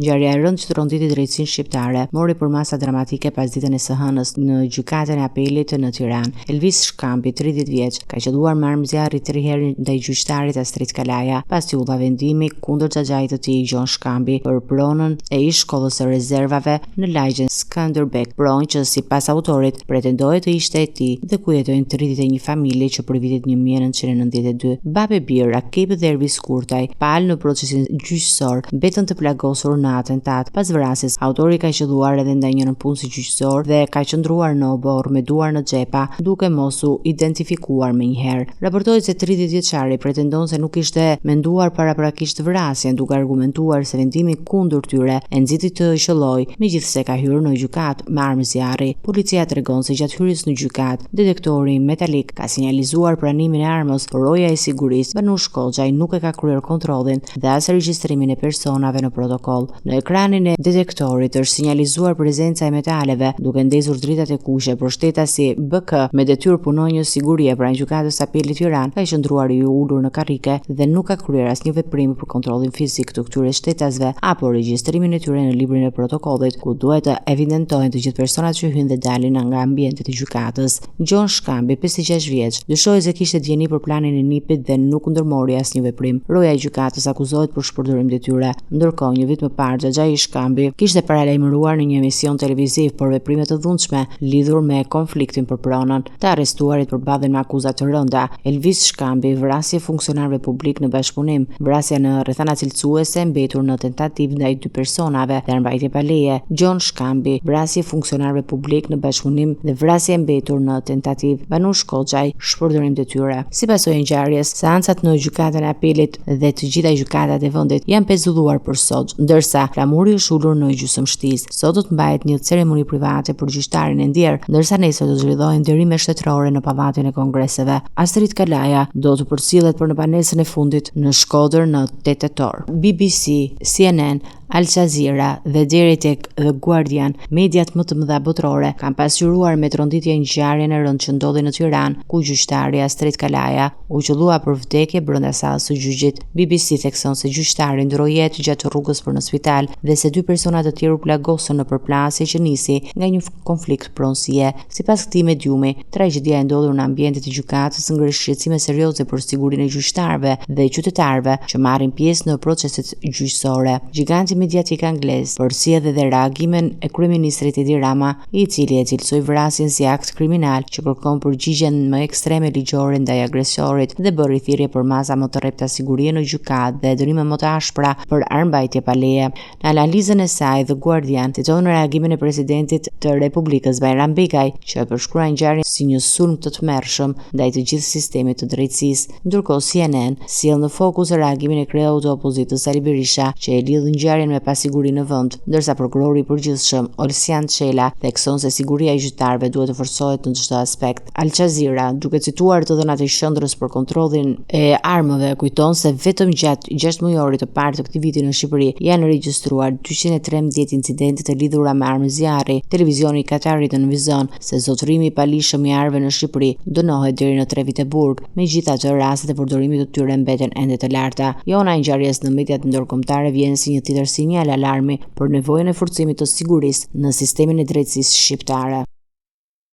Ngjarja e rëndë që trodhiti drejtsinë shqiptare mori përmasa dramatike pas ditën e së hënës në gjykatën e apelit në Tiranë. Elvis Shkambi, 30 vjeç, ka qelluar me armë zjarri 3 herë ndaj gjyqtarit Astrid Kalaja, pasi u dha vendimi kundër xhaxhait të tij Gjon Shkambi për pronën e ish shkollës së rezervave në lagjen Skanderbeg, pronë që sipas autorit pretendohet të ishte e tij dhe ku jetojnë 31 familje që për vitet 1992. Babe Bir, Akib dhe Elvis Kurtaj, palë në procesin gjyqësor, mbetën të plagosur në atentat. Pas vrasjes, autori ka qelluar edhe ndaj një nënpunësi gjyqësor dhe ka qëndruar në oborr me duar në xhepa, duke mos u identifikuar menjëherë. Raportohet se 30 vjeçari pretendon se nuk ishte menduar paraprakisht vrasjen, duke argumentuar se vendimi kundër tyre e nxiti të qelloj, megjithse ka hyrë në gjykat me armë zjarri. Policia tregon se gjatë hyrjes në gjykat, detektori metalik ka sinjalizuar pranimin e armës, por roja e sigurisë Banush Koxhaj nuk e ka kryer kontrollin dhe as regjistrimin e personave në protokoll. Në ekranin e detektorit është sinjalizuar prezenca e metaleve, duke ndezur dritat e kuqe, por shtetasi BK me detyrë punonjës sigurie pranë gjykatës apelit Tiranë ka qëndruar i ulur në karrike dhe nuk ka kryer asnjë veprim për kontrollin fizik të këtyre shtetasve apo regjistrimin e tyre në librin e protokollit, ku duhet të evidentohen të gjithë personat që hyjnë dhe dalin nga ambientet e gjykatës. Gjon Shkambi, 56 vjeç, dyshohet se kishte djeni për planin e nipit dhe nuk ndërmori asnjë veprim. Roja e gjykatës akuzohet për shpërdorim detyre. Ndërkohë, një vit më parë, xhaxhai i Shkambi kishte paralajmëruar në një emision televiziv për veprime të dhunshme lidhur me konfliktin për pronën. Të arrestuarit përballen me akuza të rënda. Elvis Shkambi, vrasje funksionarëve publik në bashkëpunim, vrasja në rrethana cilësuese mbetur në tentativë ndaj 2 personave dhe mbajtje pa leje. Gjon Shkambi, vrasje funksionarëve publik në bashkëpunim dhe vrasje mbetur në tentativë. Banush Koxhaj, shpërdorim detyre. Si pasojë e ngjarjes, seancat në gjykatën e apelit dhe të gjitha gjykatat e vendit janë pezulluar për sot, ndërsa flamuri është ulur në gjysmështisë. Sot do të mbahet një ceremoni private për gjyqtarin e ndjer, ndërsa nesër do zhvillohen nderime shtetërore në pavatin e kongreseve. Astrid Kalaja do të përcjellet për në banesën e fundit në Shkodër në 8 tetor. BBC, CNN, Al Jazeera dhe deri tek The Guardian, mediat më të mëdha botërore, kanë pasqyruar me tronditje ngjarjen e rëndë që ndodhi në Tiranë, ku gjyqtari Astrid Kalaja u qellua për vdekje brenda sallës së gjyqit. BBC thekson se gjyqtari ndroi jetë gjatë rrugës për në spital dhe se 2 persona të tjerë u plagosën në përplasje që nisi nga një konflikt pronësie. Sipas këtij mediumi, tragjedia e ndodhur në ambientet e gjykatës ngrihet shqetësime serioze për sigurinë e gjyqtarëve dhe qytetarëve që marrin pjesë në proceset gjyqësore. Giganti mediatik anglez përcjell dhe reagimin e kryeministrit Edi Rama, i cili e cilësoi vrasjen si akt kriminal që kërkon përgjigjen më ekstreme ligjore ndaj agresorit dhe bëri thirrje për masa më të rrepta sigurie në gjykatë dhe dënime më të ashpra për armbajtje pa leje. Në analizën e saj, The Guardian citon reagimin e presidentit të Republikës Bajram Begaj, që e përshkrua ngjarjen si një sulm të tmerrshëm ndaj të gjithë sistemit të drejtësisë. Ndërkohë CNN sjell në fokus reagimin e kreut të opozitës Ali Berisha, që e lidh ngjarjen me pasiguri në vend, ndërsa prokurori i përgjithshëm Olsian Çela thekson se siguria e gjyqtarëve duhet të forcohet në çdo aspekt. Al Jazeera, duke cituar të dhënat e qendrës për kontrollin e armëve, kujton se vetëm gjatë 6 mujorit të parë të këtij viti në Shqipëri janë regjistruar 213 incidente të lidhura me armë zjarri. Televizioni i Katarit nënvizon se zotërimi i palishëm i armëve në Shqipëri dënohet deri në 3 vite burg. Megjithatë, rastet e përdorimit të tyre mbeten ende të larta. Jona e ngjarjes në mediat ndërkombëtare vjen si një tjetër sinjal alarmi për nevojën e forcimit të sigurisë në sistemin e drejtësisë shqiptare.